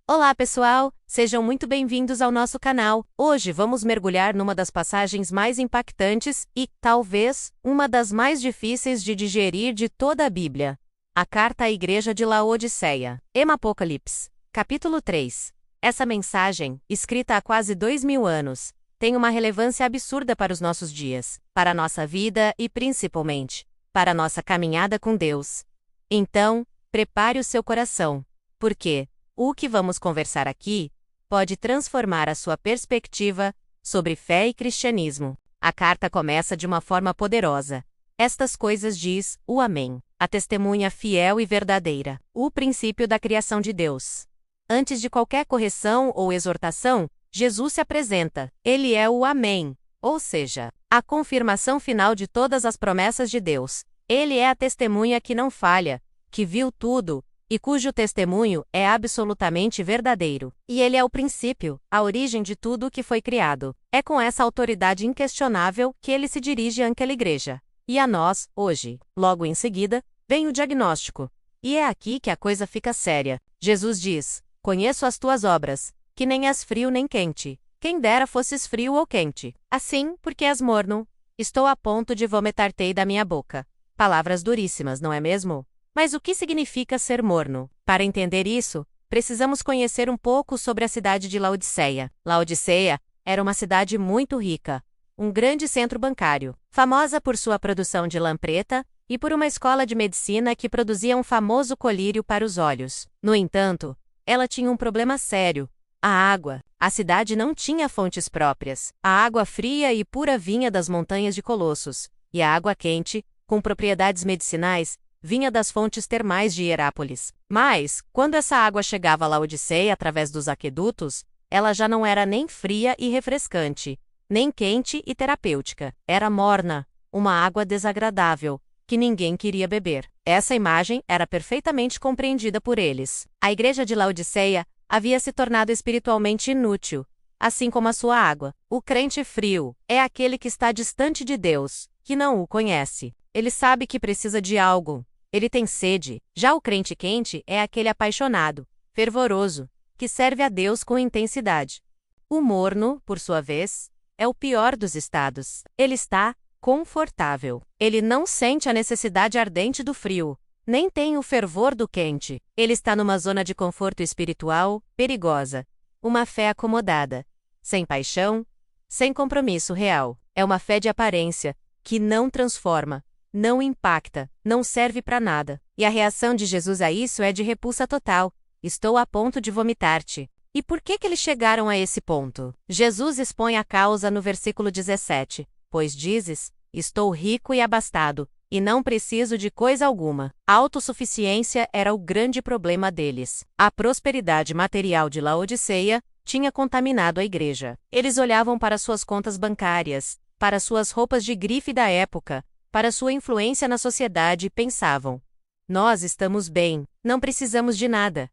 Olá, pessoal! Sejam muito bem-vindos ao nosso canal. Hoje vamos mergulhar numa das passagens mais impactantes e, talvez, uma das mais difíceis de digerir de toda a Bíblia. A Carta à Igreja de Laodiceia. Apocalipse. Capítulo 3. Essa mensagem, escrita há quase 2000 anos, tem uma relevância absurda para os nossos dias, para a nossa vida e, principalmente, para a nossa caminhada com Deus. Então, prepare o seu coração, porque o que vamos conversar aqui pode transformar a sua perspectiva sobre fé e cristianismo. A carta começa de uma forma poderosa. Estas coisas diz o Amém, a testemunha fiel e verdadeira, o princípio da criação de Deus. Antes de qualquer correção ou exortação, Jesus se apresenta. Ele é o Amém, ou seja, a confirmação final de todas as promessas de Deus. Ele é a testemunha que não falha, que viu tudo, e cujo testemunho é absolutamente verdadeiro. E ele é o princípio, a origem de tudo o que foi criado. É com essa autoridade inquestionável que ele se dirige àquela igreja. E a nós, hoje. Logo em seguida, vem o diagnóstico. E é aqui que a coisa fica séria. Jesus diz: "Conheço as tuas obras, que nem és frio nem quente. Quem dera fosses frio ou quente. Assim, porque és morno, estou a ponto de vomitar-te da minha boca." Palavras duríssimas, não é mesmo? Mas o que significa ser morno? Para entender isso, precisamos conhecer um pouco sobre a cidade de Laodiceia. Laodiceia era uma cidade muito rica, um grande centro bancário, famosa por sua produção de lã preta e por uma escola de medicina que produzia um famoso colírio para os olhos. No entanto, ela tinha um problema sério: a água. A cidade não tinha fontes próprias. A água fria e pura vinha das montanhas de Colossos, e a água quente, com propriedades medicinais, vinha das fontes termais de Hierápolis. Mas, quando essa água chegava a Laodiceia através dos aquedutos, ela já não era nem fria e refrescante, nem quente e terapêutica. Era morna, uma água desagradável, que ninguém queria beber. Essa imagem era perfeitamente compreendida por eles. A igreja de Laodiceia havia se tornado espiritualmente inútil, assim como a sua água. O crente frio é aquele que está distante de Deus, que não o conhece. Ele sabe que precisa de algo. Ele tem sede. Já o crente quente é aquele apaixonado, fervoroso, que serve a Deus com intensidade. O morno, por sua vez, é o pior dos estados. Ele está confortável. Ele não sente a necessidade ardente do frio, nem tem o fervor do quente. Ele está numa zona de conforto espiritual perigosa, uma fé acomodada, sem paixão, sem compromisso real. É uma fé de aparência, que não transforma, não impacta, não serve para nada. E a reação de Jesus a isso é de repulsa total. Estou a ponto de vomitar-te. E por que eles chegaram a esse ponto? Jesus expõe a causa no versículo 17. Pois dizes: estou rico e abastado, e não preciso de coisa alguma. A autossuficiência era o grande problema deles. A prosperidade material de Laodiceia tinha contaminado a igreja. Eles olhavam para suas contas bancárias, para suas roupas de grife da época, para sua influência na sociedade e pensavam: nós estamos bem, não precisamos de nada.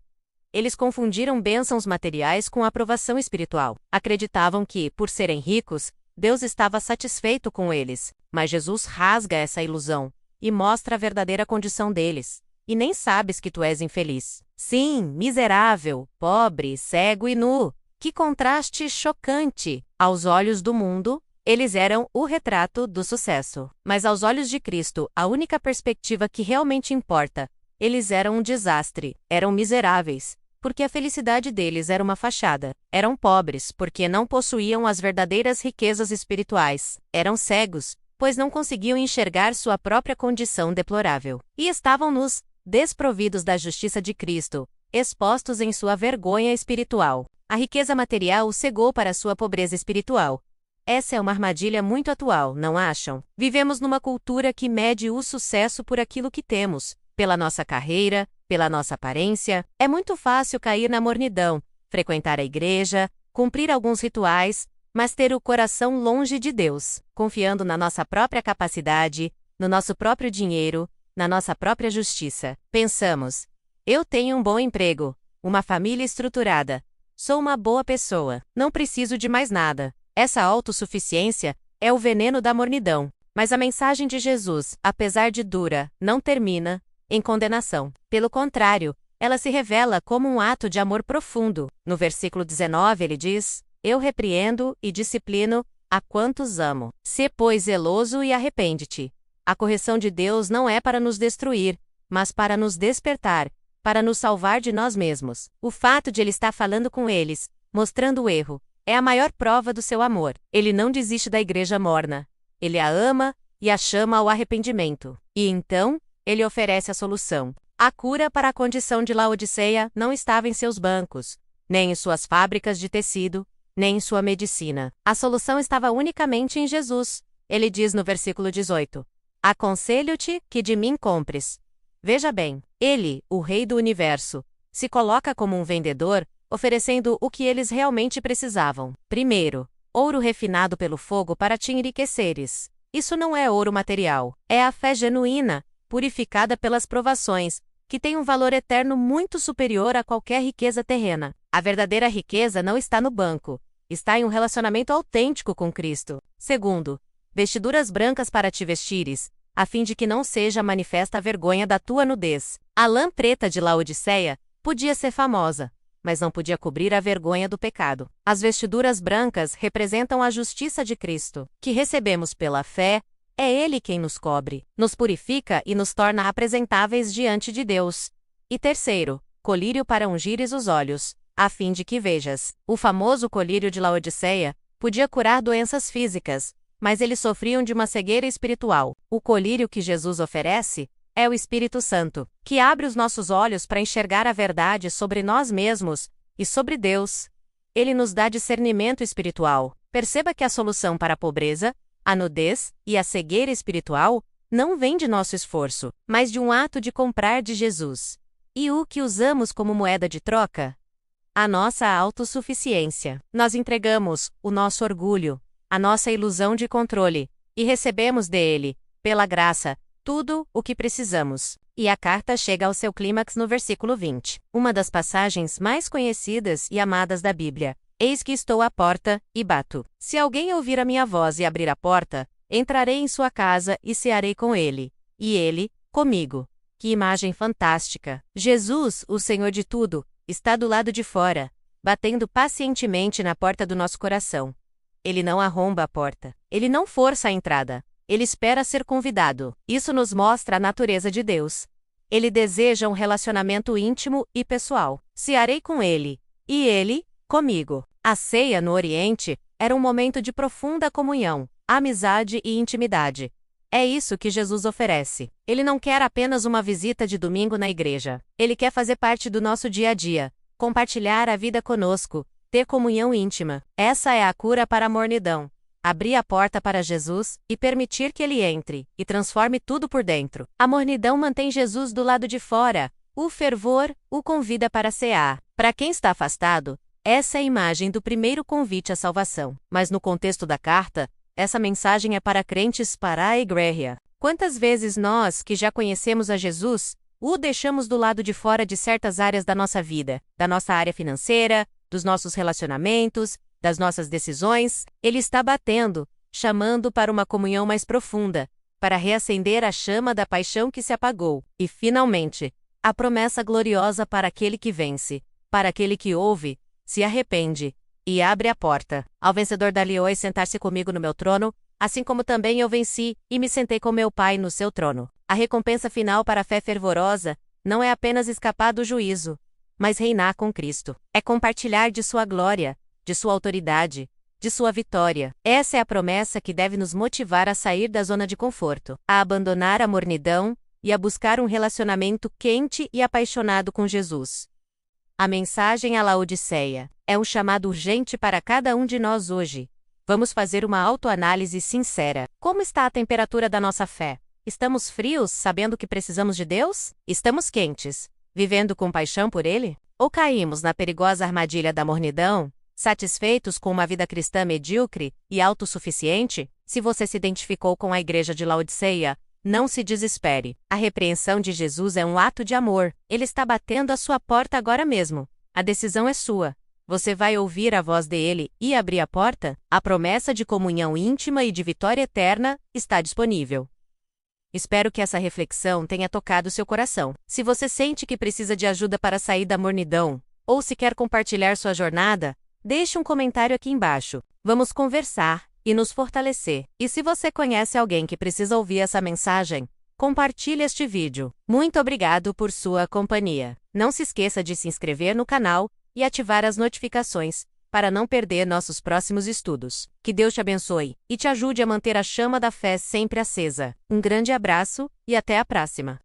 Eles confundiram bênçãos materiais com aprovação espiritual. Acreditavam que, por serem ricos, Deus estava satisfeito com eles. Mas Jesus rasga essa ilusão e mostra a verdadeira condição deles. E nem sabes que tu és infeliz. Sim, miserável, pobre, cego e nu. Que contraste chocante! Aos olhos do mundo, eles eram o retrato do sucesso. Mas aos olhos de Cristo, a única perspectiva que realmente importa, eles eram um desastre, eram miseráveis, porque a felicidade deles era uma fachada. Eram pobres, porque não possuíam as verdadeiras riquezas espirituais. Eram cegos, pois não conseguiam enxergar sua própria condição deplorável. E estavam nus, desprovidos da justiça de Cristo, expostos em sua vergonha espiritual. A riqueza material os cegou para sua pobreza espiritual. Essa é uma armadilha muito atual, não acham? Vivemos numa cultura que mede o sucesso por aquilo que temos, pela nossa carreira, pela nossa aparência. É muito fácil cair na mornidão, frequentar a igreja, cumprir alguns rituais, mas ter o coração longe de Deus, confiando na nossa própria capacidade, no nosso próprio dinheiro, na nossa própria justiça. Pensamos: eu tenho um bom emprego, uma família estruturada, sou uma boa pessoa, não preciso de mais nada. Essa autossuficiência é o veneno da mornidão. Mas a mensagem de Jesus, apesar de dura, não termina em condenação. Pelo contrário, ela se revela como um ato de amor profundo. No versículo 19 ele diz: Eu repreendo e disciplino a quantos amo. Sê, pois, zeloso e arrepende-te. A correção de Deus não é para nos destruir, mas para nos despertar, para nos salvar de nós mesmos. O fato de ele estar falando com eles, mostrando o erro, é a maior prova do seu amor. Ele não desiste da igreja morna. Ele a ama e a chama ao arrependimento. E então, ele oferece a solução. A cura para a condição de Laodiceia não estava em seus bancos, nem em suas fábricas de tecido, nem em sua medicina. A solução estava unicamente em Jesus. Ele diz no versículo 18: Aconselho-te que de mim compres. Veja bem, ele, o Rei do Universo, se coloca como um vendedor, oferecendo o que eles realmente precisavam. Primeiro, ouro refinado pelo fogo para te enriqueceres. Isso não é ouro material, é a fé genuína, purificada pelas provações, que tem um valor eterno muito superior a qualquer riqueza terrena. A verdadeira riqueza não está no banco, está em um relacionamento autêntico com Cristo. Segundo, vestiduras brancas para te vestires, a fim de que não seja manifesta a vergonha da tua nudez. A lã preta de Laodiceia podia ser famosa, mas não podia cobrir a vergonha do pecado. As vestiduras brancas representam a justiça de Cristo, que recebemos pela fé. É Ele quem nos cobre, nos purifica e nos torna apresentáveis diante de Deus. E terceiro, colírio para ungires os olhos, a fim de que vejas. O famoso colírio de Laodiceia podia curar doenças físicas, mas eles sofriam de uma cegueira espiritual. O colírio que Jesus oferece é o Espírito Santo, que abre os nossos olhos para enxergar a verdade sobre nós mesmos e sobre Deus. Ele nos dá discernimento espiritual. Perceba que a solução para a pobreza, a nudez e a cegueira espiritual não vem de nosso esforço, mas de um ato de comprar de Jesus. E o que usamos como moeda de troca? A nossa autossuficiência. Nós entregamos o nosso orgulho, a nossa ilusão de controle, e recebemos dele, pela graça, tudo o que precisamos. E a carta chega ao seu clímax no versículo 20, uma das passagens mais conhecidas e amadas da Bíblia. Eis que estou à porta e bato. Se alguém ouvir a minha voz e abrir a porta, entrarei em sua casa e cearei com ele, e ele, comigo. Que imagem fantástica! Jesus, o Senhor de tudo, está do lado de fora, batendo pacientemente na porta do nosso coração. Ele não arromba a porta. Ele não força a entrada. Ele espera ser convidado. Isso nos mostra a natureza de Deus. Ele deseja um relacionamento íntimo e pessoal. Cearei com ele, e ele, comigo. A ceia no Oriente era um momento de profunda comunhão, amizade e intimidade. É isso que Jesus oferece. Ele não quer apenas uma visita de domingo na igreja. Ele quer fazer parte do nosso dia a dia, compartilhar a vida conosco, ter comunhão íntima. Essa é a cura para a mornidão. Abrir a porta para Jesus e permitir que ele entre e transforme tudo por dentro. A mornidão mantém Jesus do lado de fora. O fervor o convida para cear. Para quem está afastado, essa é a imagem do primeiro convite à salvação. Mas no contexto da carta, essa mensagem é para crentes para a igreja. Quantas vezes nós, que já conhecemos a Jesus, o deixamos do lado de fora de certas áreas da nossa vida, da nossa área financeira, dos nossos relacionamentos, das nossas decisões? Ele está batendo, chamando para uma comunhão mais profunda, para reacender a chama da paixão que se apagou. E, finalmente, a promessa gloriosa para aquele que vence, para aquele que ouve, se arrepende e abre a porta. Ao vencedor dar-lhe-oi sentar-se comigo no meu trono, assim como também eu venci e me sentei com meu Pai no seu trono. A recompensa final para a fé fervorosa não é apenas escapar do juízo, mas reinar com Cristo. É compartilhar de sua glória, de sua autoridade, de sua vitória. Essa é a promessa que deve nos motivar a sair da zona de conforto, a abandonar a mornidão e a buscar um relacionamento quente e apaixonado com Jesus. A mensagem à Laodiceia é um chamado urgente para cada um de nós hoje. Vamos fazer uma autoanálise sincera. Como está a temperatura da nossa fé? Estamos frios, sabendo que precisamos de Deus? Estamos quentes, vivendo com paixão por Ele? Ou caímos na perigosa armadilha da mornidão, satisfeitos com uma vida cristã medíocre e autossuficiente? Se você se identificou com a igreja de Laodiceia, não se desespere. A repreensão de Jesus é um ato de amor. Ele está batendo à sua porta agora mesmo. A decisão é sua. Você vai ouvir a voz dele e abrir a porta? A promessa de comunhão íntima e de vitória eterna está disponível. Espero que essa reflexão tenha tocado seu coração. Se você sente que precisa de ajuda para sair da mornidão, ou se quer compartilhar sua jornada, deixe um comentário aqui embaixo. Vamos conversar e nos fortalecer. E se você conhece alguém que precisa ouvir essa mensagem, compartilhe este vídeo. Muito obrigado por sua companhia. Não se esqueça de se inscrever no canal e ativar as notificações, para não perder nossos próximos estudos. Que Deus te abençoe e te ajude a manter a chama da fé sempre acesa. Um grande abraço e até a próxima!